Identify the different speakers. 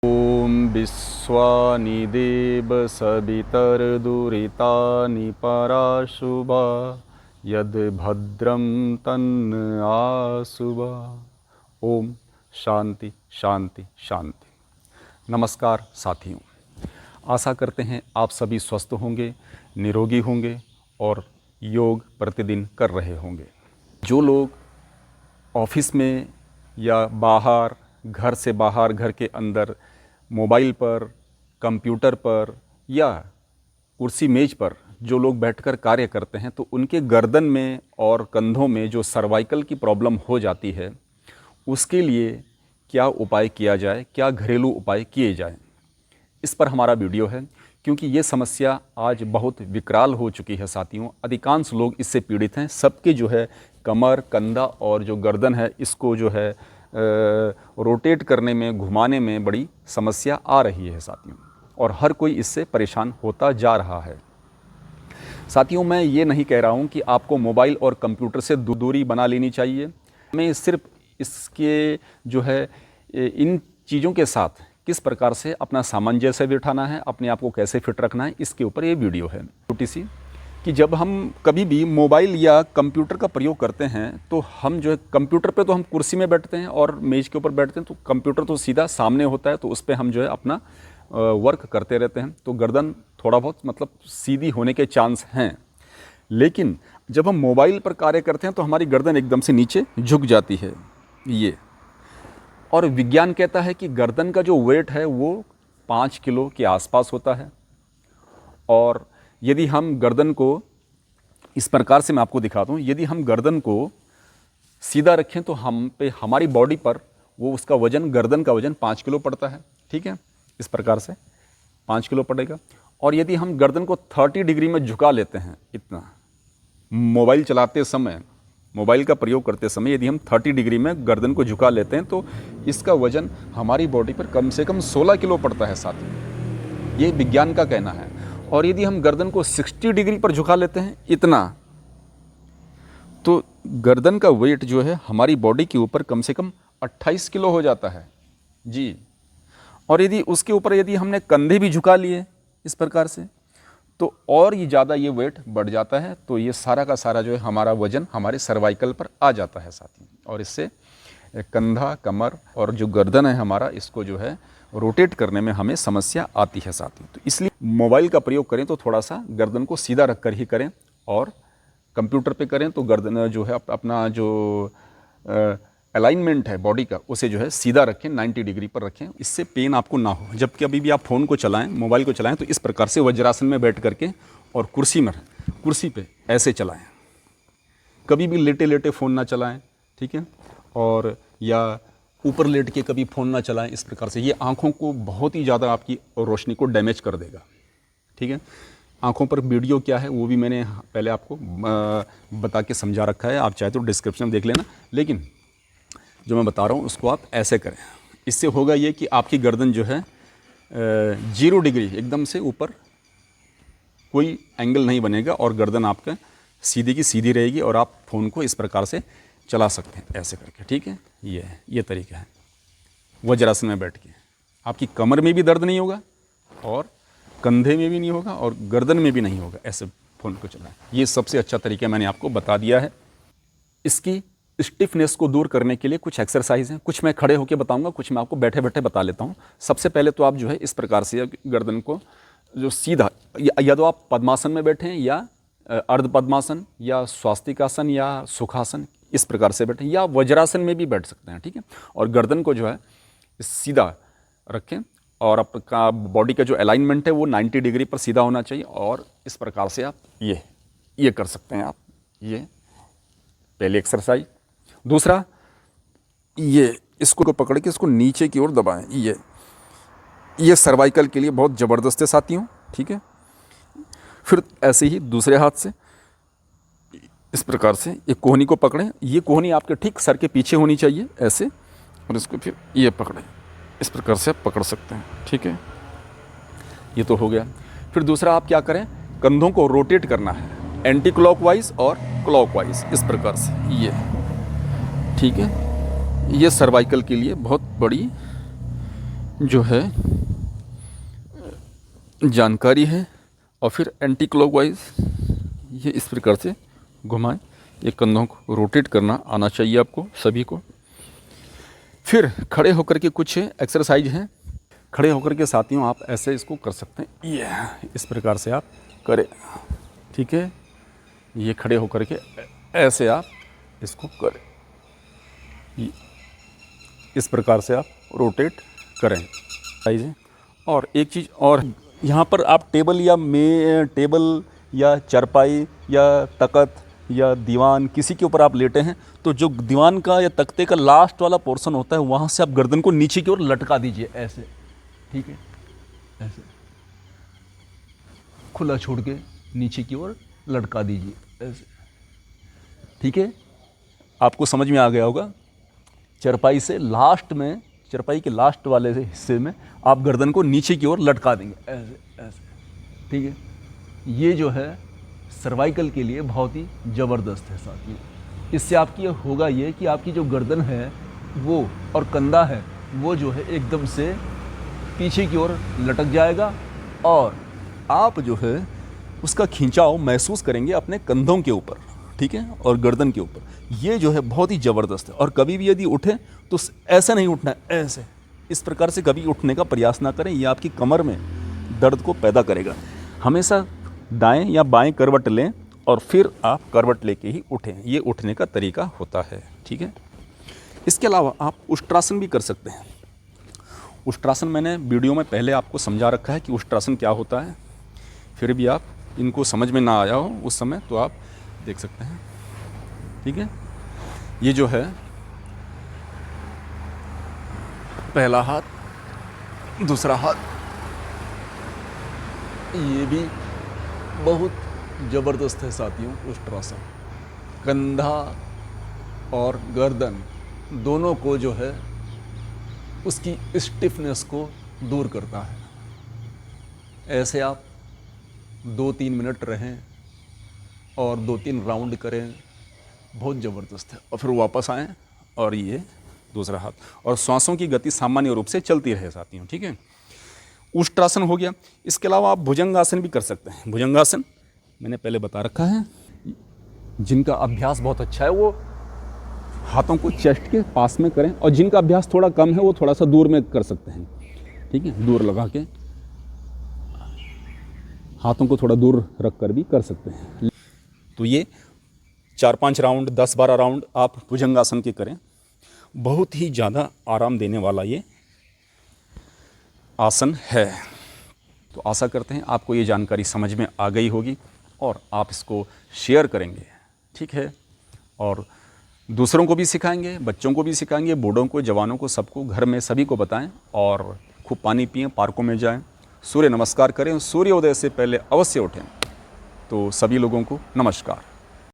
Speaker 1: ॐ विश्वानि देव सवितर्दुरितानि पराशुभा यद् भद्रं तन्न आशुभा। ओम शांति शांति शांति। नमस्कार साथियों, आशा करते हैं आप सभी स्वस्थ होंगे, निरोगी होंगे और योग प्रतिदिन कर रहे होंगे। जो लोग ऑफिस में या बाहर, घर से बाहर, घर के अंदर मोबाइल पर, कंप्यूटर पर या कुर्सी मेज पर जो लोग बैठकर कार्य करते हैं, तो उनके गर्दन में और कंधों में जो सर्वाइकल की प्रॉब्लम हो जाती है, उसके लिए क्या उपाय किया जाए, क्या घरेलू उपाय किए जाएं, इस पर हमारा वीडियो है। क्योंकि ये समस्या आज बहुत विकराल हो चुकी है साथियों। अधिकांश लोग इससे पीड़ित हैं। सबके जो है कमर, कंधा और जो गर्दन है, इसको जो है रोटेट करने में, घुमाने में बड़ी समस्या आ रही है साथियों, और हर कोई इससे परेशान होता जा रहा है। साथियों, मैं ये नहीं कह रहा हूँ कि आपको मोबाइल और कंप्यूटर से दूरी बना लेनी चाहिए। हमें सिर्फ इसके जो है इन चीज़ों के साथ किस प्रकार से अपना सामंजस्य बिठाना है, अपने आप को कैसे फिट रखना है, इसके ऊपर ये वीडियो है। छोटी सी कि जब हम कभी भी मोबाइल या कंप्यूटर का प्रयोग करते हैं, तो हम जो है कंप्यूटर पे तो हम कुर्सी में बैठते हैं और मेज़ के ऊपर बैठते हैं, तो कंप्यूटर तो सीधा सामने होता है, तो उस पर हम जो है अपना वर्क करते रहते हैं, तो गर्दन थोड़ा बहुत मतलब सीधी होने के चांस हैं। लेकिन जब हम मोबाइल पर कार्य करते हैं तो हमारी गर्दन एकदम से नीचे झुक जाती है ये, और विज्ञान कहता है कि गर्दन का जो वेट है वो 5 किलो के आसपास होता है। और यदि हम गर्दन को इस प्रकार से, मैं आपको दिखाता हूँ, यदि हम गर्दन को सीधा रखें तो हम पे, हमारी बॉडी पर वो उसका वजन, गर्दन का वजन 5 किलो पड़ता है। ठीक है, इस प्रकार से 5 किलो पड़ेगा। और यदि हम गर्दन को 30 डिग्री में झुका लेते हैं, इतना मोबाइल चलाते समय, मोबाइल का प्रयोग करते समय यदि हम 30 डिग्री में गर्दन को झुका लेते हैं, तो इसका वजन हमारी बॉडी पर कम से कम 16 किलो पड़ता है साथियों, ये विज्ञान का कहना है। और यदि हम गर्दन को 60 डिग्री पर झुका लेते हैं, इतना, तो गर्दन का वेट जो है हमारी बॉडी के ऊपर कम से कम 28 किलो हो जाता है जी। और यदि उसके ऊपर यदि हमने कंधे भी झुका लिए इस प्रकार से, तो और ये ज़्यादा ये वेट बढ़ जाता है। तो ये सारा का सारा जो है हमारा वजन हमारे सर्वाइकल पर आ जाता है साथियों, और इससे कंधा, कमर और जो गर्दन है हमारा, इसको जो है रोटेट करने में हमें समस्या आती है साथियों। तो इसलिए मोबाइल का प्रयोग करें तो थोड़ा सा गर्दन को सीधा रख कर ही करें, और कंप्यूटर पे करें तो गर्दन जो है अपना जो अलाइनमेंट है बॉडी का, उसे जो है सीधा रखें, 90 डिग्री पर रखें, इससे पेन आपको ना हो। जबकि अभी भी आप फ़ोन को चलाएं, मोबाइल को चलाएं, तो इस प्रकार से वज्रासन में बैठ करके और कुर्सी पे ऐसे चलाएं। कभी भी लेटे लेटे फ़ोन ना चलाएं, ठीक है, और या ऊपर लेट के कभी फ़ोन ना चलाएं इस प्रकार से। ये आँखों को बहुत ही ज़्यादा, आपकी रोशनी को डैमेज कर देगा। ठीक है, आँखों पर वीडियो क्या है वो भी मैंने पहले आपको बता के समझा रखा है, आप चाहे तो डिस्क्रिप्शन में देख लेना। लेकिन जो मैं बता रहा हूँ उसको आप ऐसे करें। इससे होगा ये कि आपकी गर्दन जो है 0 डिग्री एकदम से ऊपर कोई एंगल नहीं बनेगा, और गर्दन आपका सीधी की सीधी रहेगी, और आप फ़ोन को इस प्रकार से चला सकते हैं ऐसे करके। ठीक है, ये तरीका है वज्रासन में बैठ के। आपकी कमर में भी दर्द नहीं होगा, और कंधे में भी नहीं होगा, और गर्दन में भी नहीं होगा, ऐसे फ़ोन को चलाएं। ये सबसे अच्छा तरीका मैंने आपको बता दिया है। इसकी स्टिफनेस को दूर करने के लिए कुछ एक्सरसाइज हैं, कुछ मैं खड़े होकर बताऊंगा, कुछ मैं आपको बैठे बैठे बता लेता हूं। सबसे पहले तो आप जो है इस प्रकार से गर्दन को जो सीधा, या तो आप पद्मासन में बैठें, या अर्ध पद्मासन, या स्वास्तिकासन, या सुखासन, इस प्रकार से बैठें, या वज्रासन में भी बैठ सकते हैं। ठीक है, और गर्दन को जो है सीधा रखें, और आपका बॉडी का जो अलाइनमेंट है वो 90 डिग्री पर सीधा होना चाहिए, और इस प्रकार से आप ये कर सकते हैं। आप ये पहले एक्सरसाइज। दूसरा, ये इसको पकड़ के इसको नीचे की ओर दबाएं। ये सर्वाइकल के लिए बहुत ज़बरदस्त है साथियों। ठीक है, फिर ऐसे ही दूसरे हाथ से इस प्रकार से ये कोहनी को पकड़ें। ये कोहनी आपके ठीक सर के पीछे होनी चाहिए ऐसे, और इसको फिर ये पकड़ें, इस प्रकार से आप पकड़ सकते हैं। ठीक है, ये तो हो गया। फिर दूसरा आप क्या करें, कंधों को रोटेट करना है, एंटी क्लॉकवाइज और क्लॉकवाइज, इस प्रकार से ये। ठीक है, ये सर्वाइकल के लिए बहुत बड़ी जो है जानकारी है। और फिर एंटी क्लॉकवाइज ये इस प्रकार से घुमाएं। ये कंधों को रोटेट करना आना चाहिए आपको सभी को। फिर खड़े होकर के कुछ एक्सरसाइज हैं। खड़े होकर के साथियों आप ऐसे इसको कर सकते हैं, ये इस प्रकार से आप करें, ठीक है। ये खड़े होकर के ऐसे आप इसको करें, इस प्रकार से आप रोटेट करें। और एक चीज़ और, यहाँ पर आप टेबल या चारपाई या तख्त या दीवान किसी के ऊपर आप लेटे हैं तो जो दीवान का या तख्ते का लास्ट वाला पोर्शन होता है वहाँ से आप गर्दन को नीचे की ओर लटका दीजिए ऐसे, ठीक है। ऐसे खुला छोड़ के नीचे की ओर लटका दीजिए ऐसे, ठीक है। आपको समझ में आ गया होगा। चारपाई से लास्ट में, चारपाई के लास्ट वाले हिस्से में आप गर्दन को नीचे की ओर लटका देंगे ऐसे ऐसे, ठीक है। ये जो है सर्वाइकल के लिए बहुत ही ज़बरदस्त है साथियों। इससे आपकी होगा ये कि आपकी जो गर्दन है वो और कंधा है वो जो है एकदम से पीछे की ओर लटक जाएगा और आप जो है उसका खिंचाव महसूस करेंगे अपने कंधों के ऊपर, ठीक है, और गर्दन के ऊपर। ये जो है बहुत ही ज़बरदस्त है। और कभी भी यदि उठे तो ऐसे नहीं उठना है, ऐसे इस प्रकार से कभी उठने का प्रयास ना करें। ये आपकी कमर में दर्द को पैदा करेगा। हमेशा दाएं या बाएं करवट लें और फिर आप करवट लेके ही उठें। ये उठने का तरीका होता है, ठीक है। इसके अलावा आप उष्ट्रासन भी कर सकते हैं। उष्ट्रासन मैंने वीडियो में पहले आपको समझा रखा है कि उष्ट्रासन क्या होता है। फिर भी आप इनको समझ में ना आया हो उस समय तो आप देख सकते हैं, ठीक है। ये जो है पहला हाथ, दूसरा हाथ, ये भी बहुत ज़बरदस्त है साथियों। उष्ट्रासन कंधा और गर्दन दोनों को जो है उसकी स्टिफनेस को दूर करता है। ऐसे आप 2-3 मिनट रहें और 2-3 राउंड करें, बहुत ज़बरदस्त है। और फिर वापस आएँ और ये दूसरा हाथ, और श्वासों की गति सामान्य रूप से चलती रहे साथियों, ठीक है। उष्ट्रासन हो गया। इसके अलावा आप भुजंगासन भी कर सकते हैं। भुजंगासन मैंने पहले बता रखा है। जिनका अभ्यास बहुत अच्छा है वो हाथों को चेस्ट के पास में करें, और जिनका अभ्यास थोड़ा कम है वो थोड़ा सा दूर में कर सकते हैं, ठीक है। दूर लगा के हाथों को थोड़ा दूर रख कर भी कर सकते हैं। तो ये 4-5 राउंड, 10-12 राउंड आप भुजंगासन के करें। बहुत ही ज़्यादा आराम देने वाला ये आसन है। तो आशा करते हैं आपको ये जानकारी समझ में आ गई होगी और आप इसको शेयर करेंगे, ठीक है। और दूसरों को भी सिखाएंगे, बच्चों को भी सिखाएंगे, बूढ़ों को, जवानों को, सबको, घर में सभी को बताएं। और खूब पानी पिएं, पार्कों में जाएं, सूर्य नमस्कार करें, सूर्योदय से पहले अवश्य उठें। तो सभी लोगों को नमस्कार।